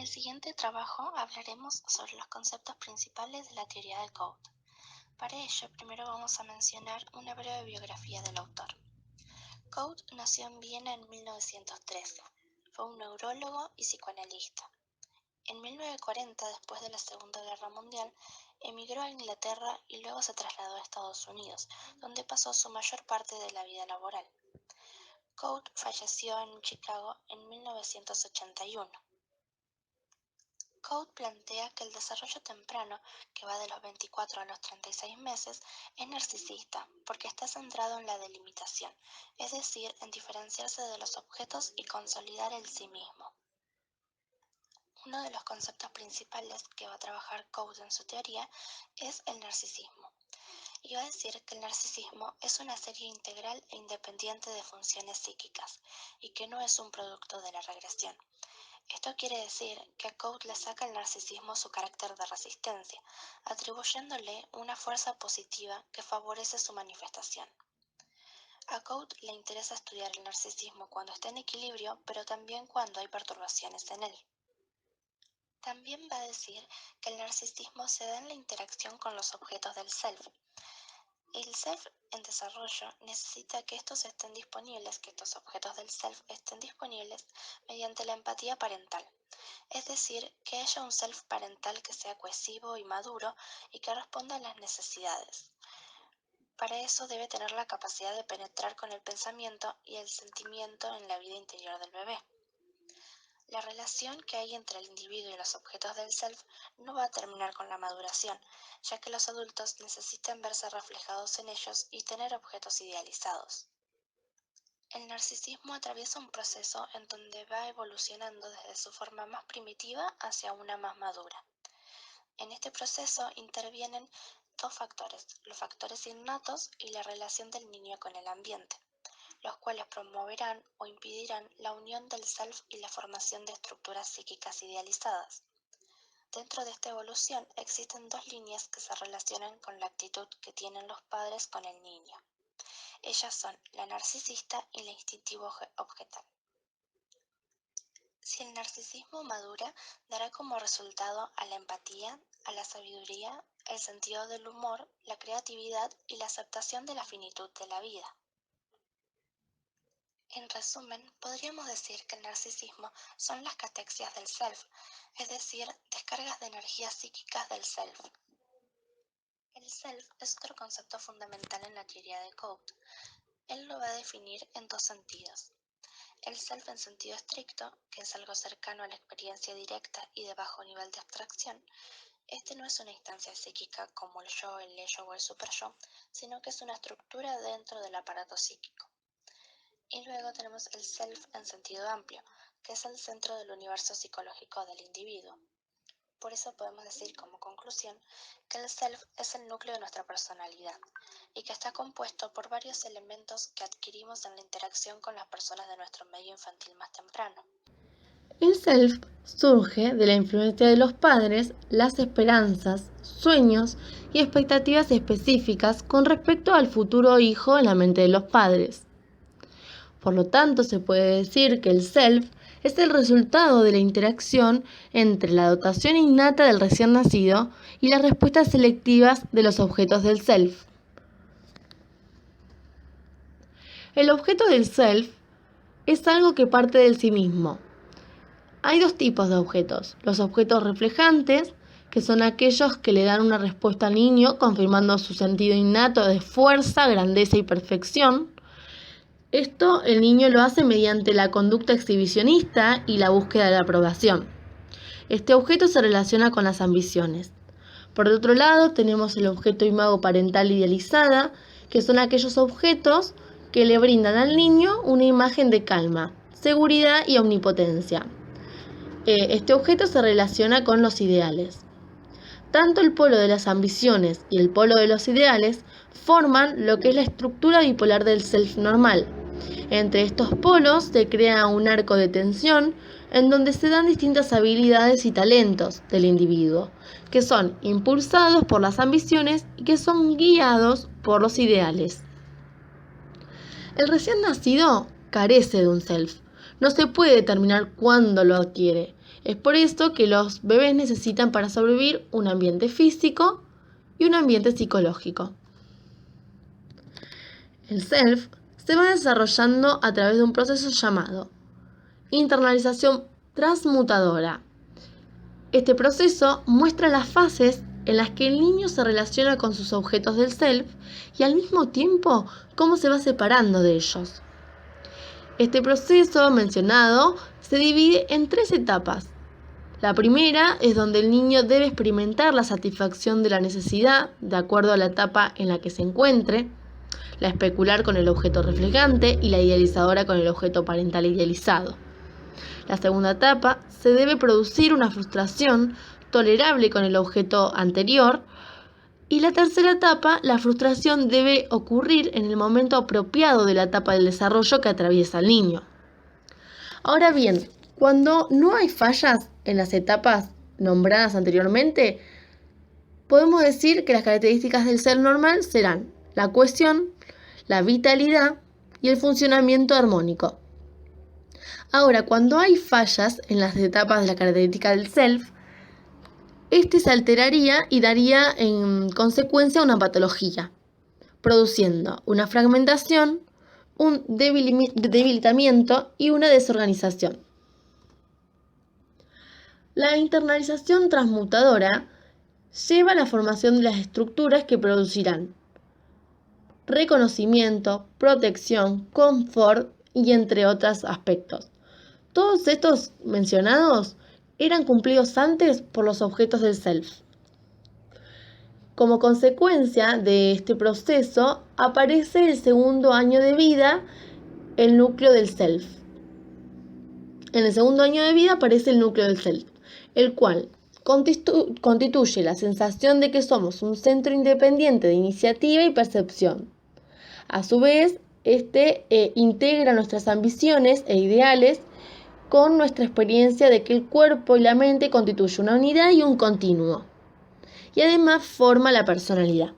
el siguiente trabajo hablaremos sobre los conceptos principales de la teoría del Code. Para ello, primero vamos a mencionar una breve biografía del autor. Code nació en Viena en 1913. Fue un neurólogo y psicoanalista. En 1940, después de la Segunda Guerra Mundial, emigró a Inglaterra y luego se trasladó a Estados Unidos, donde pasó su mayor parte de la vida laboral. Code falleció en Chicago en 1981. Code plantea que el desarrollo temprano, que va de los 24 a los 36 meses, es narcisista porque está centrado en la delimitación, es decir, en diferenciarse de los objetos y consolidar el sí mismo. Uno de los conceptos principales que va a trabajar Code en su teoría es el narcisismo. Y va a decir que el narcisismo es una serie integral e independiente de funciones psíquicas y que no es un producto de la regresión. Esto quiere decir que a Code le saca al narcisismo su carácter de resistencia, atribuyéndole una fuerza positiva que favorece su manifestación. A Code le interesa estudiar el narcisismo cuando está en equilibrio, pero también cuando hay perturbaciones en él. También va a decir que el narcisismo se da en la interacción con los objetos del self. El self en desarrollo necesita que estos estén disponibles, que estos objetos del self estén disponibles mediante la empatía parental. Es decir, que haya un self parental que sea cohesivo y maduro y que responda a las necesidades. Para eso debe tener la capacidad de penetrar con el pensamiento y el sentimiento en la vida interior del bebé. La relación que hay entre el individuo y los objetos del self no va a terminar con la maduración, ya que los adultos necesitan verse reflejados en ellos y tener objetos idealizados. El narcisismo atraviesa un proceso en donde va evolucionando desde su forma más primitiva hacia una más madura. En este proceso intervienen dos factores, los factores innatos y la relación del niño con el ambiente, los cuales promoverán o impedirán la unión del self y la formación de estructuras psíquicas idealizadas. Dentro de esta evolución existen dos líneas que se relacionan con la actitud que tienen los padres con el niño. Ellas son la narcisista y la instintivo objetal. Si el narcisismo madura, dará como resultado a la empatía, a la sabiduría, el sentido del humor, la creatividad y la aceptación de la finitud de la vida. En resumen, podríamos decir que el narcisismo son las catexias del self, es decir, descargas de energías psíquicas del self. El self es otro concepto fundamental en la teoría de Code. Él lo va a definir en dos sentidos. El self en sentido estricto, que es algo cercano a la experiencia directa y de bajo nivel de abstracción. Este no es una instancia psíquica como el yo, el ello o el superyo, sino que es una estructura dentro del aparato psíquico. Y luego tenemos el self en sentido amplio, que es el centro del universo psicológico del individuo. Por eso podemos decir como conclusión que el self es el núcleo de nuestra personalidad y que está compuesto por varios elementos que adquirimos en la interacción con las personas de nuestro medio infantil más temprano. El self surge de la influencia de los padres, las esperanzas, sueños y expectativas específicas con respecto al futuro hijo en la mente de los padres. Por lo tanto, se puede decir que el self es el resultado de la interacción entre la dotación innata del recién nacido y las respuestas selectivas de los objetos del self. El objeto del self es algo que parte del sí mismo. Hay dos tipos de objetos: los objetos reflejantes, que son aquellos que le dan una respuesta al niño confirmando su sentido innato de fuerza, grandeza y perfección. Esto el niño lo hace mediante la conducta exhibicionista y la búsqueda de la aprobación. Este objeto se relaciona con las ambiciones. Por otro lado, tenemos el objeto imago parental idealizada, que son aquellos objetos que le brindan al niño una imagen de calma, seguridad y omnipotencia. Este objeto se relaciona con los ideales. Tanto el polo de las ambiciones y el polo de los ideales forman lo que es la estructura bipolar del self normal. Entre estos polos se crea un arco de tensión en donde se dan distintas habilidades y talentos del individuo, que son impulsados por las ambiciones y que son guiados por los ideales. El recién nacido carece de un self. No se puede determinar cuándo lo adquiere. Es por esto que los bebés necesitan para sobrevivir un ambiente físico y un ambiente psicológico. El self se va desarrollando a través de un proceso llamado internalización transmutadora. Este proceso muestra las fases en las que el niño se relaciona con sus objetos del self y al mismo tiempo cómo se va separando de ellos. Este proceso mencionado se divide en 3 etapas. La primera es donde el niño debe experimentar la satisfacción de la necesidad de acuerdo a la etapa en la que se encuentre, la especular con el objeto reflejante y la idealizadora con el objeto parental idealizado. La segunda etapa se debe producir una frustración tolerable con el objeto anterior. Y la tercera etapa, la frustración debe ocurrir en el momento apropiado de la etapa del desarrollo que atraviesa el niño. Ahora bien, cuando no hay fallas en las etapas nombradas anteriormente, podemos decir que las características del ser normal serán la cohesión, la vitalidad y el funcionamiento armónico. Ahora, cuando hay fallas en las etapas de la característica del self, este se alteraría y daría en consecuencia una patología, produciendo una fragmentación, un debilitamiento y una desorganización. La internalización transmutadora lleva a la formación de las estructuras que producirán reconocimiento, protección, confort y entre otros aspectos. Todos estos mencionados eran cumplidos antes por los objetos del self. Como consecuencia de este proceso, aparece el segundo año de vida, el núcleo del self. En el segundo año de vida aparece el núcleo del self, el cual constituye la sensación de que somos un centro independiente de iniciativa y percepción. A su vez, este integra nuestras ambiciones e ideales con nuestra experiencia de que el cuerpo y la mente constituyen una unidad y un continuo. Y además forma la personalidad.